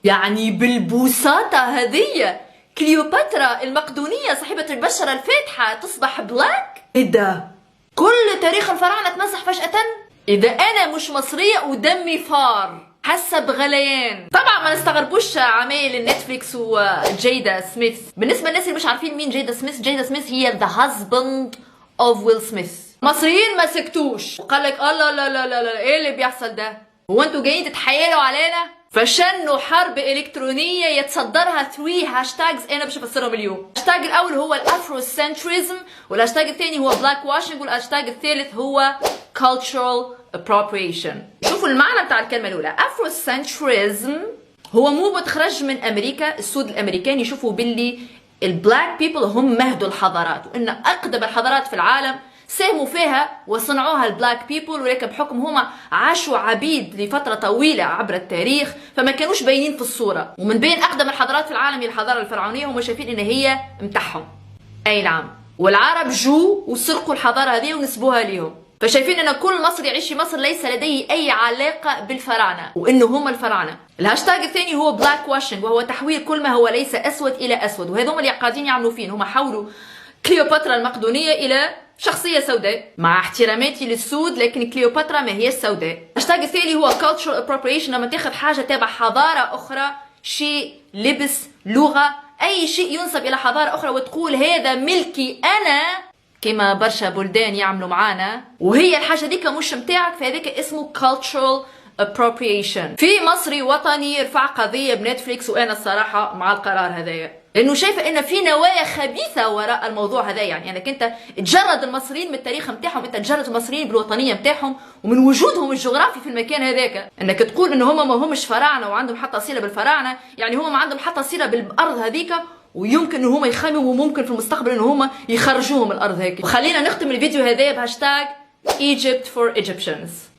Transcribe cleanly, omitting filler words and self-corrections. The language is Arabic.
يعني بالبساطة هذية كليوباترا المقدونية صاحبة البشرة الفاتحة تصبح بلاك؟ ايه ده؟ كل تاريخ الفراعنة اتمسح فجأة؟ اذا انا مش مصرية ودمي فار حاسة بغليان. طبعا ما نستغربوش عمايل النتفليكس وجيدا سميث. بالنسبة للناس اللي مش عارفين مين جيدا سميث، جيدا سميث هي the husband of ويل سميث. مصريين ما سكتوش وقال لك الله لا لا لا لا ايه اللي بيحصل ده؟ هو انتوا جايين تتحايلوا علينا؟ فشنوا حرب الكترونيه يتصدرها 3 هاشتاجز انا باش افسرهم اليوم. الهاشتاج الاول هو الافرو سنتريزم، والهاشتاج الثاني هو بلاك واشنج، والهاشتاج الثالث هو cultural appropriation. شوفوا المعنى بتاع الكلمه الاولى. افرو سنتريزم هو مو متخرج من امريكا، السود الامريكان يشوفوا باللي البلاك بيبل هم مهدوا الحضارات، وان اقدم الحضارات في العالم ساهموا فيها وصنعوها البلاك بيبل، ولكن بحكم هما عاشوا عبيد لفترة طويلة عبر التاريخ فما كانوش باينين في الصورة. ومن بين أقدم الحضارات في العالم هي الحضارة الفرعونية، هما شايفين إن هي متاعهم. أي نعم. والعرب جو وسرقوا الحضارة هذه ونسبوها ليهم، فشايفين ان كل مصري يعيش في مصر ليس لديه اي علاقه بالفراعنه وانه هم الفراعنه. الهاشتاج الثاني هو بلاك واشنج، وهو تحويل كل ما هو ليس اسود الى اسود، وهذول اللي قاعدين يعملوا فين. هم حولوا كليوباترا المقدونيه الى شخصيه سوداء، مع احتراماتي للسود لكن كليوباترا ما هي السوداء. الهاشتاج الثاني هو cultural appropriation، لما تاخذ حاجه تابع حضاره اخرى، شيء، لبس، لغه، اي شيء ينسب الى حضاره اخرى وتقول هذا ملكي انا، كما برشا بلدان يعملوا معانا، وهي الحاجه ديك مش متاعك، فهذاك اسمه cultural appropriation. في مصري وطني يرفع قضيه بنتفليكس، وانا الصراحه مع القرار هذايا، لانه شايفه ان في نوايا خبيثه وراء الموضوع هذا. يعني انك انت تجرد المصريين من التاريخ نتاعهم، انت تجرد المصريين بالوطنيه نتاعهم ومن وجودهم الجغرافي في المكان هذاك. انك تقول ان هم ما همش فراعنه وعندهم حتى صله بالفراعنه، يعني هم ما عندهم حتى صله بالارض هذيك، ويمكن ان هم يخمموا وممكن في المستقبل ان هم يخرجوهم الارض هيك. وخلينا نختم الفيديو هذايا بهاشتاج Egypt for Egyptians.